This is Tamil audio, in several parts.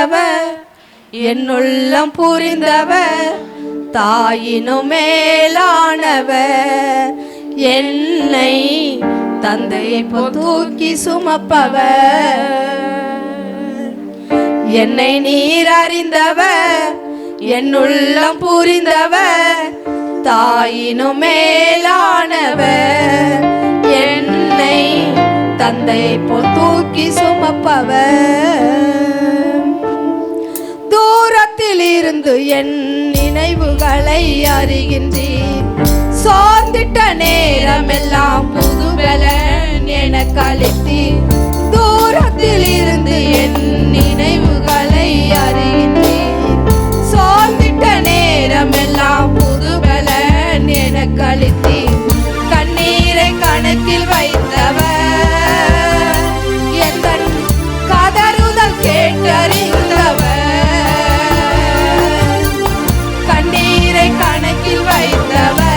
அறிந்தவர், என்னுள்ளம் புரிந்தவர், தாயினும் மேலானவர். என்னை தந்தை போல் தூக்கி சுமப்பவர். என்னை நீர் அறிந்தவர், என்னுள்ளம் புரிந்தவர், தாயினும் மேலானவர். என்னை தந்தை போல் தூக்கி சுமப்பவர். தூரத்தில் இருந்து என் நினைவுகளை அறிகின்றீர். சோர்ந்திட்ட நேரமெல்லாம் புதுபலன் எனக்கு அளித்தீர். தூரத்தில் இருந்து என் நினைவுகளை அறிகின்றீர். சோர்ந்திட்ட நேரமெல்லாம் புதுபலன் எனக்கு அளித்தீர். கண்ணீரை கணக்கில் வைத்தவர், என் கதறுதல் கேட்டறிந்தவர். கண்ணீரை கணக்கில் வைத்தவர்,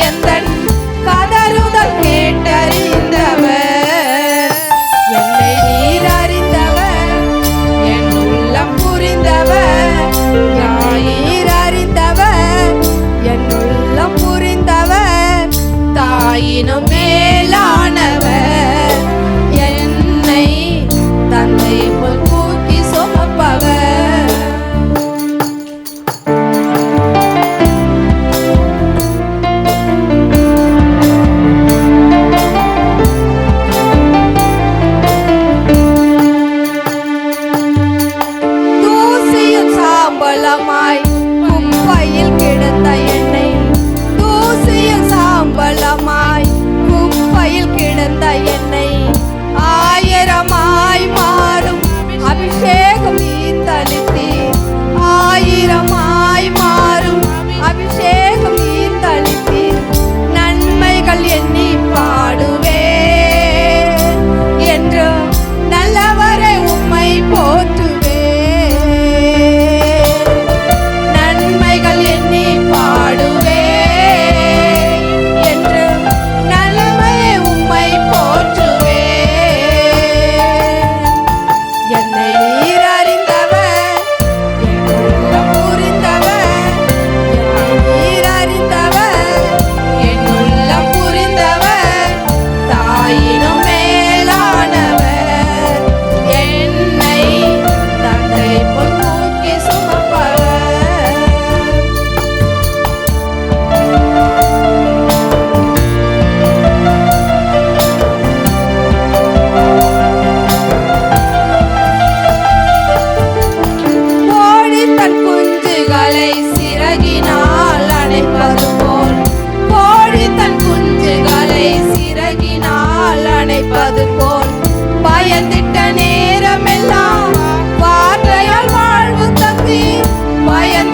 என் கதறுதல் கேட்டறிந்தவர். என்னை நீர் அறிந்தவர், என் உள்ளம் புரிந்தவர், யாயிர் அறிந்தவர், என் உள்ளம் புரிந்தவர், தாயினும் மேலானவர். என்னை தந்தை போல் தூக்கி சுமப்பவர். தூசியும் சாம்பலமாய் குப்பையில் கிடந்த என்னை, தூசியும் சாம்பலமாய் குப்பையில் கிடந்த என்னை, ஆயிரமாய் மாறும் அபிஷேகம் ஈர்த்தளித்தீர். ஆயிரமாய் மாறும் அபிஷேகம் ஈர்த்தளித்தீர். நன்மைகள் எண்ணி பாடுவேன் என்று நல்லவரை உம்மை போற்றுவேன். நன்மைகள் எண்ணி பாடுவேன் என்று நல்லமையை உம்மை போற்றுவேன். என்னை நீர் அறிந்தவர், என் உள்ளம் புரிந்தவர், என்னை நீர் அறிந்தவர், என் உள்ளம் புரிந்தவர், தாயினும் மேலானவர். என்னை தந்தை போல் தூக்கி சுமப்பவர். கோழி தன் குஞ்சுகளை சிறகினால் அணைப்பது போல், கோழி தன் குஞ்சுகளை சிறகினால் அணைப்பது போல், பயந்திட்ட நேரமெல்லாம் வார்த்தையால் வாழ்வு தந்தி, பயந்த